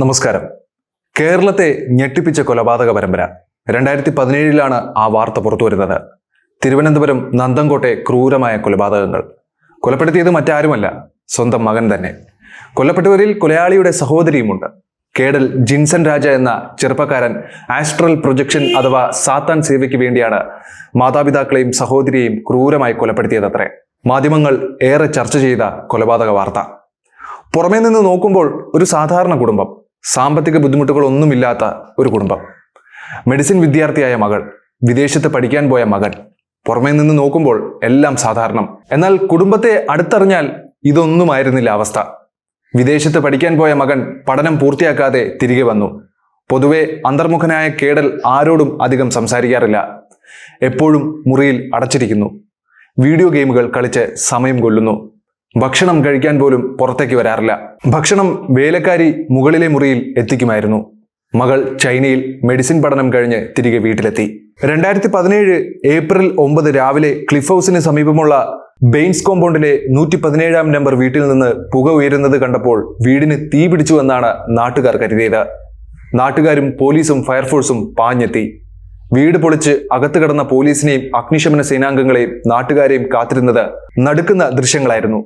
നമസ്കാരം. കേരളത്തെ ഞെട്ടിപ്പിച്ച കൊലപാതക പരമ്പര 2017 ആ വാർത്ത പുറത്തുവരുന്നത്. തിരുവനന്തപുരം നന്തംകോട്ടെ ക്രൂരമായ കൊലപാതകങ്ങൾ. കൊലപ്പെടുത്തിയത് മറ്റാരുമല്ല, സ്വന്തം മകൻ തന്നെ. കൊല്ലപ്പെട്ടവരിൽ കൊലയാളിയുടെ സഹോദരിയുമുണ്ട്. കേഡൽ ജിൻസൺ രാജ എന്ന ചെറുപ്പക്കാരൻ ആസ്ട്രൽ പ്രൊജക്ഷൻ അഥവാ സാത്താൻ സേവയ്ക്ക് വേണ്ടിയാണ് മാതാപിതാക്കളെയും സഹോദരിയെയും ക്രൂരമായി കൊലപ്പെടുത്തിയതത്രേ. മാധ്യമങ്ങൾ ഏറെ ചർച്ച ചെയ്ത കൊലപാതക വാർത്ത. പുറമേ നിന്ന് നോക്കുമ്പോൾ ഒരു സാധാരണ കുടുംബം, സാമ്പത്തിക ബുദ്ധിമുട്ടുകളൊന്നുമില്ലാത്ത ഒരു കുടുംബം. മെഡിസിൻ വിദ്യാർത്ഥിയായ മകൾ, വിദേശത്ത് പഠിക്കാൻ പോയ മകൻ. പുറമേ നിന്ന് നോക്കുമ്പോൾ എല്ലാം സാധാരണം. എന്നാൽ കുടുംബത്തെ അടുത്തറിഞ്ഞാൽ ഇതൊന്നുമായിരുന്നില്ല അവസ്ഥ. വിദേശത്ത് പഠിക്കാൻ പോയ മകൻ പഠനം പൂർത്തിയാക്കാതെ തിരികെ വന്നു. പൊതുവെ അന്തർമുഖനായ കേഡൽ ആരോടും അധികം സംസാരിക്കാറില്ല. എപ്പോഴും മുറിയിൽ അടച്ചിരിക്കുന്നു. വീഡിയോ ഗെയിമുകൾ കളിച്ച് സമയം കൊല്ലുന്നു. ഭക്ഷണം കഴിക്കാൻ പോലും പുറത്തേക്ക് വരാറില്ല. ഭക്ഷണം വേലക്കാരി മുകളിലെ മുറിയിൽ എത്തിക്കുമായിരുന്നു. മകൾ ചൈനയിൽ മെഡിസിൻ പഠനം കഴിഞ്ഞ് തിരികെ വീട്ടിലെത്തി. 2017 ഏപ്രിൽ 9 രാവിലെ ക്ലിഫ് ഹൗസിന് സമീപമുള്ള ബെയിൻസ് കോമ്പൗണ്ടിലെ 117-ാം നമ്പർ വീട്ടിൽ നിന്ന് പുക ഉയരുന്നത് കണ്ടപ്പോൾ വീടിന് തീ പിടിച്ചു എന്നാണ് നാട്ടുകാർ കരുതിയത്. നാട്ടുകാരും പോലീസും ഫയർഫോഴ്സും പാഞ്ഞെത്തി. വീട് പൊളിച്ച് അകത്ത് കിടന്ന പോലീസിനെയും അഗ്നിശമന സേനാംഗങ്ങളെയും നാട്ടുകാരെയും കാത്തിരുന്നത് നടുക്കുന്ന ദൃശ്യങ്ങളായിരുന്നു.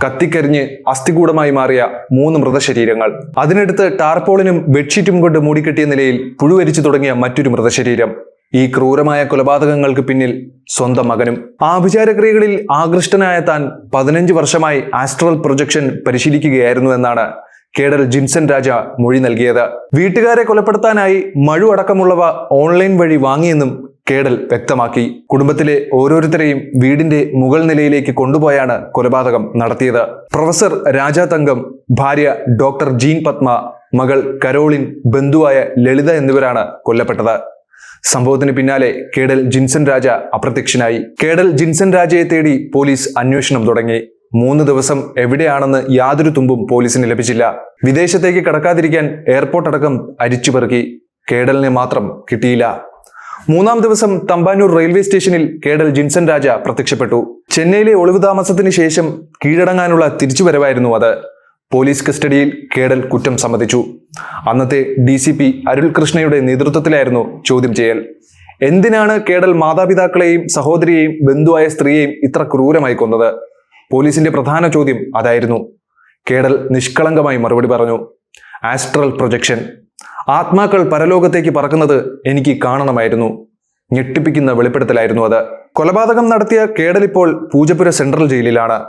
കത്തിക്കരിഞ്ഞ് അസ്ഥികൂടമായി മാറിയ 3 മൃതശരീരങ്ങൾ. അതിനടുത്ത് ടാർപോളിനും ബെഡ്ഷീറ്റും കൊണ്ട് മൂടിക്കെട്ടിയ നിലയിൽ പുഴുവരിച്ചു തുടങ്ങിയ മറ്റൊരു മൃതശരീരം. ഈ ക്രൂരമായ കൊലപാതകങ്ങൾക്ക് പിന്നിൽ സ്വന്തം മകനും. ആഭിചാരക്രിയകളിൽ ആകൃഷ്ടനായ താൻ 15 വർഷമായി ആസ്ട്രൽ പ്രൊജക്ഷൻ പരിശീലിക്കുകയായിരുന്നു എന്നാണ് കേഡൽ ജിൻസൺ രാജ മൊഴി നൽകിയത്. വീട്ടുകാരെ കൊലപ്പെടുത്താനായി മഴു അടക്കമുള്ളവ ഓൺലൈൻ വഴി വാങ്ങിയെന്നും കേഡൽ വ്യക്തമാക്കി. കുടുംബത്തിലെ ഓരോരുത്തരെയും വീടിന്റെ മുകൾ നിലയിലേക്ക് കൊണ്ടുപോയാണ് കൊലപാതകം നടത്തിയത്. പ്രൊഫസർ രാജ തങ്കം, ഭാര്യ ഡോക്ടർ ജീൻ പത്മ, മകൾ കരോളിൻ, ബന്ധുവായ ലളിത എന്നിവരാണ് കൊല്ലപ്പെട്ടത്. സംഭവത്തിന് പിന്നാലെ കേഡൽ ജിൻസൺ രാജ അപ്രത്യക്ഷനായി. കേഡൽ ജിൻസൺ രാജയെ തേടി പോലീസ് അന്വേഷണം തുടങ്ങി. 3 ദിവസം എവിടെയാണെന്ന് യാതൊരു തുമ്പും പോലീസിന് ലഭിച്ചില്ല. വിദേശത്തേക്ക് കടക്കാതിരിക്കാൻ എയർപോർട്ട് അടക്കം അരിച്ചുപെറുക്കി. കേഡലിനെ മാത്രം കിട്ടിയില്ല. 3-ാം ദിവസം തമ്പാനൂർ റെയിൽവേ സ്റ്റേഷനിൽ കേഡൽ ജിൻസൺ രാജ പ്രത്യക്ഷപ്പെട്ടു. ചെന്നൈയിലെ ഒളിവ് താമസത്തിന് ശേഷം കീഴടങ്ങാനുള്ള തിരിച്ചുവരവായിരുന്നു അത്. പോലീസ് കസ്റ്റഡിയിൽ കേഡൽ കുറ്റം സമ്മതിച്ചു. അന്നത്തെ DCP അരുൾ കൃഷ്ണയുടെ നേതൃത്വത്തിലായിരുന്നു ചോദ്യം ചെയ്യൽ. എന്തിനാണ് കേഡൽ മാതാപിതാക്കളെയും സഹോദരിയെയും ബന്ധുവായ സ്ത്രീയെയും ഇത്ര ക്രൂരമായി കൊന്നത്? പോലീസിന്റെ പ്രധാന ചോദ്യം അതായിരുന്നു. കേഡൽ നിഷ്കളങ്കമായി മറുപടി പറഞ്ഞു. ആസ്ട്രൽ പ്രൊജക്ഷൻ, ആത്മാക്കൾ പരലോകത്തേക്ക് പറക്കുന്നത് എനിക്ക് കാണണമായിരുന്നു. ഞെട്ടിപ്പിക്കുന്ന വെളിപ്പെടുത്തലായിരുന്നു അത്. കൊലപാതകം നടത്തിയ കേഡൽ ഇപ്പോൾ പൂജപ്പുര സെൻട്രൽ ജയിലിലാണ്.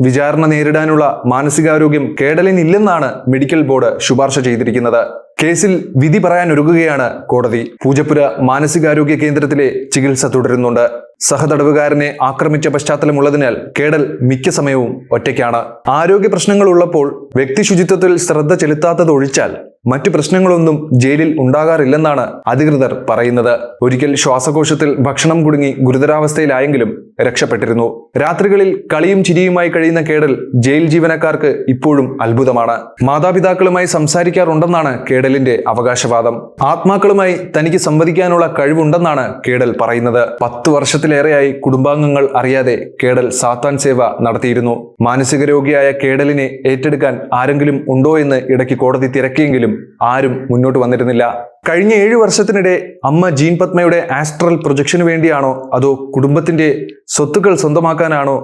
വിചാരണ നേരിടാനുള്ള മാനസികാരോഗ്യം കേഡലിനില്ലെന്നാണ് മെഡിക്കൽ ബോർഡ് ശുപാർശ ചെയ്തിരിക്കുന്നത്. കേസിൽ വിധി പറയാനൊരുങ്ങുകയാണ് കോടതി. പൂജപ്പുര മാനസികാരോഗ്യ കേന്ദ്രത്തിലെ ചികിത്സ തുടരുന്നുണ്ട്. സഹതടവുകാരനെ ആക്രമിച്ച പശ്ചാത്തലമുള്ളതിനാൽ കേഡൽ മിക്ക സമയവും ഒറ്റയ്ക്കാണ്. ആരോഗ്യ പ്രശ്നങ്ങൾ ഉള്ളപ്പോൾ വ്യക്തി ശുചിത്വത്തിൽ ശ്രദ്ധ ചെലുത്താത്തത് ഒഴിച്ചാൽ മറ്റു പ്രശ്നങ്ങളൊന്നും ജയിലിൽ ഉണ്ടാകാറില്ലെന്നാണ് അധികൃതർ പറയുന്നത്. ഒരിക്കൽ ശ്വാസകോശത്തിൽ ഭക്ഷണം കുടുങ്ങി ഗുരുതരാവസ്ഥയിലായെങ്കിലും രക്ഷപ്പെട്ടിരുന്നു. രാത്രികളിൽ കളിയും ചിരിയുമായി കഴിയുന്ന കേഡൽ ജയിൽ ജീവനക്കാർക്ക് ഇപ്പോഴും അത്ഭുതമാണ്. മാതാപിതാക്കളുമായി സംസാരിക്കാറുണ്ടെന്നാണ് കേഡലിന്റെ അവകാശവാദം. ആത്മാക്കളുമായി തനിക്ക് സംവദിക്കാനുള്ള കഴിവുണ്ടെന്നാണ് കേഡൽ പറയുന്നത്. 10 വർഷത്തിലേറെയായി കുടുംബാംഗങ്ങൾ അറിയാതെ കേഡൽ സാത്താൻ സേവ നടത്തിയിരുന്നു. മാനസിക രോഗിയായ കേഡലിനെ ഏറ്റെടുക്കാൻ ആരെങ്കിലും ഉണ്ടോ എന്ന് ഇടയ്ക്ക് കോടതി തിരക്കിയെങ്കിലും ആരും മുന്നോട്ട് വന്നിരുന്നില്ല. കഴിഞ്ഞ 7 വർഷത്തിനിടെ അമ്മ ജീൻ പത്മയുടെ ആസ്ട്രൽ പ്രൊജക്ഷന് വേണ്ടിയാണോ അതോ കുടുംബത്തിന്റെ സ്വത്തുക്കൾ സ്വന്തമാക്കാനാണോ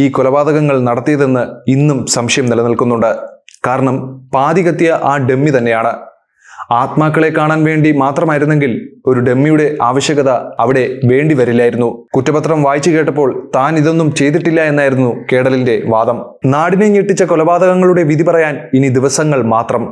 ഈ കൊലപാതകങ്ങൾ നടത്തിയതെന്ന് ഇന്നും സംശയം നിലനിൽക്കുന്നുണ്ട്. കാരണം പാതി കത്തിയ ആ ഡമ്മി തന്നെയാണ്. ആത്മാക്കളെ കാണാൻ വേണ്ടി മാത്രമായിരുന്നെങ്കിൽ ഒരു ഡമ്മിയുടെ ആവശ്യകത അവിടെ വേണ്ടി വരില്ലായിരുന്നു. കുറ്റപത്രം വായിച്ചു കേട്ടപ്പോൾ താൻ ഇതൊന്നും ചെയ്തിട്ടില്ല എന്നായിരുന്നു കേഡലിന്റെ വാദം. നാടിനെ ഞെട്ടിച്ച കൊലപാതകങ്ങളുടെ വിധി പറയാൻ ഇനി ദിവസങ്ങൾ മാത്രം.